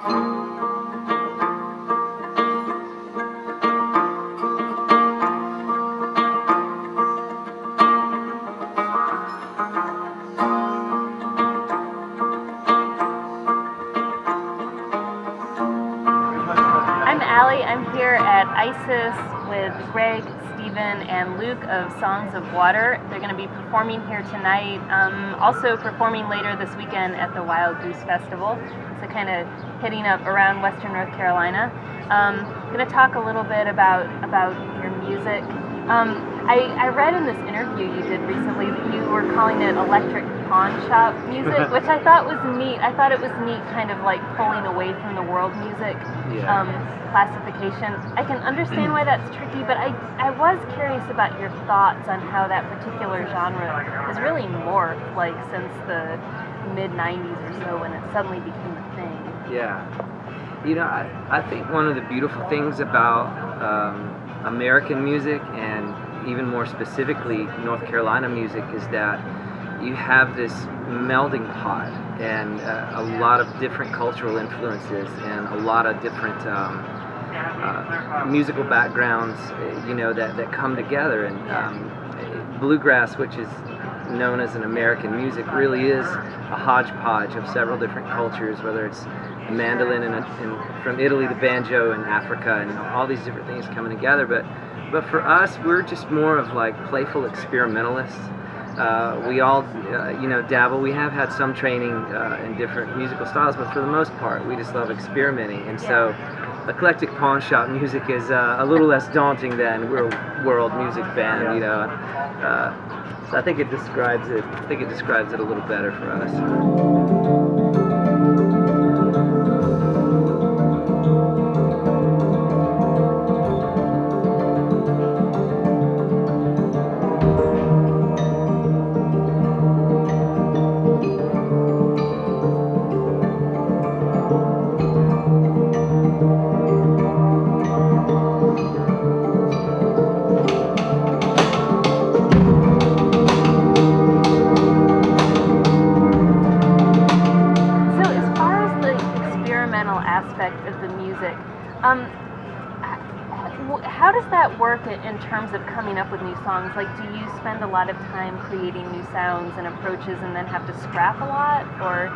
I'm Allie. I'm here at ISIS with Greg, Stephen, and Luke of Songs of Water. They're going to be performing here tonight, also performing later this weekend at the Wild Goose Festival. So kind of hitting up around Western North Carolina. Going to talk a little bit about your music. I read in this interview you did recently that you were calling it electric pawn shop music, which I thought was neat. I thought it was neat, kind of like pulling away from the world music classification. I can understand why that's tricky, but I was curious about your thoughts on how that particular genre has really morphed, like since the mid-90s or so when it suddenly became a thing. Yeah. You know, I think one of the beautiful things about American music, and even more specifically North Carolina music, is that you have this melding pot and a lot of different cultural influences and a lot of different musical backgrounds, you know, that come together. And bluegrass, which is known as an American music, really is a hodgepodge of several different cultures, whether it's a mandolin and from Italy, the banjo in Africa, and all these different things coming together. But for us, we're just more of like playful experimentalists. We all, you know, dabble. We have had some training in different musical styles, but for the most part, we just love experimenting. And so, eclectic pawn shop music is a little less daunting than we're a world music band, you know. So I think it describes it. I think it describes it a little better for us. Aspect of the music. How does that work in terms of coming up with new songs? Like, do you spend a lot of time creating new sounds and approaches and then have to scrap a lot, or?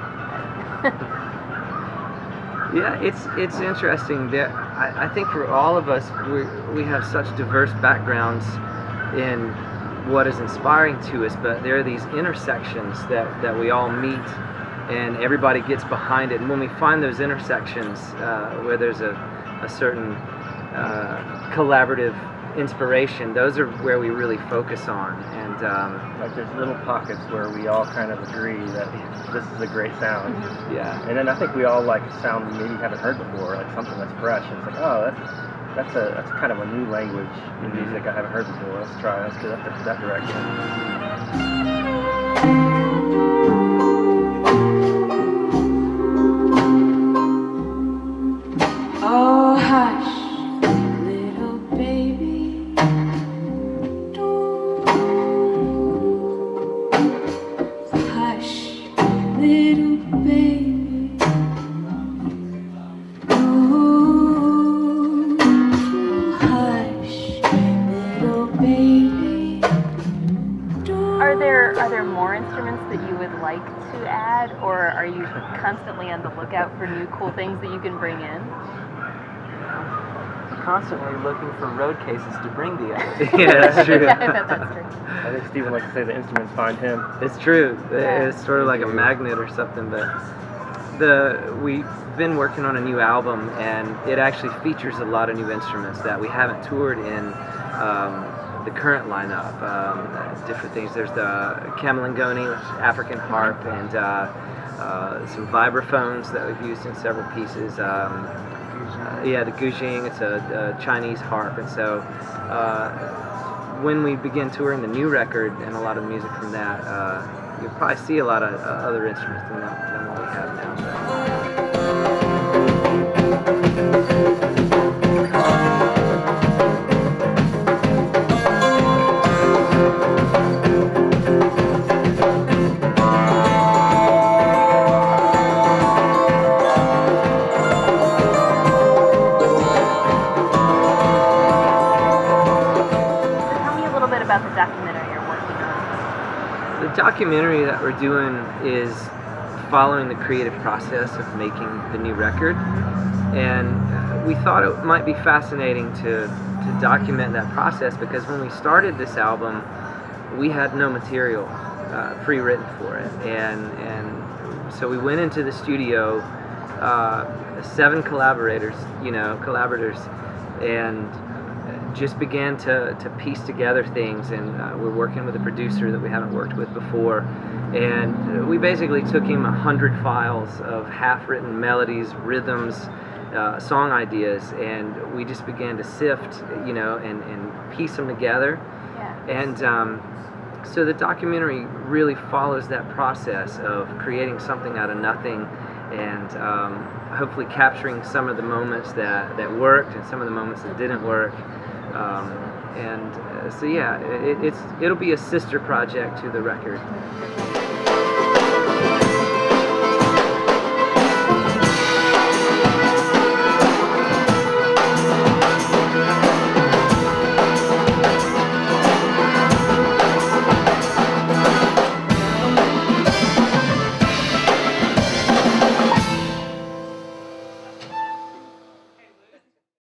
Yeah, it's interesting. I think for all of us, we have such diverse backgrounds in what is inspiring to us, but there are these intersections that we all meet, and everybody gets behind it. And when we find those intersections where there's a certain collaborative inspiration, those are where we really focus on. And like there's little pockets where we all kind of agree that this is a great sound. Yeah. And then I think we all like a sound we maybe haven't heard before, like something that's fresh. And it's like, oh, that's kind of a new language in music I haven't heard before. Let's try. Let's go that direction. Oh, hush, little baby, don't. Hush, little baby, don't. Hush, little baby, don't. Are there more instruments that you would like to add, or are you constantly on the lookout for new cool things that you can bring in? Constantly looking for road cases to bring to you. Yeah, that's true. Yeah, I bet that's true. I think Stephen likes to say the instruments find him. It's true. Yeah. It's sort of like a magnet or something. But we've been working on a new album, and it actually features a lot of new instruments that we haven't toured in the current lineup. Different things. There's the camelingoni, which is African harp, and some vibraphones that we've used in several pieces. Yeah, the guzheng, it's a Chinese harp. And so when we begin touring the new record and a lot of music from that, you'll probably see a lot of other instruments than what we have now. documentary that we're doing is following the creative process of making the new record, and we thought it might be fascinating to document that process, because when we started this album we had no material pre-written for it, and so we went into the studio, 7 collaborators, and just began to piece together things, and we're working with a producer that we haven't worked with before, and we basically took him 100 files of half-written melodies, rhythms, song ideas, and we just began to sift, and piece them together. Yeah. And so the documentary really follows that process of creating something out of nothing, and hopefully capturing some of the moments that worked and some of the moments that didn't work. So yeah, it'll be a sister project to the record.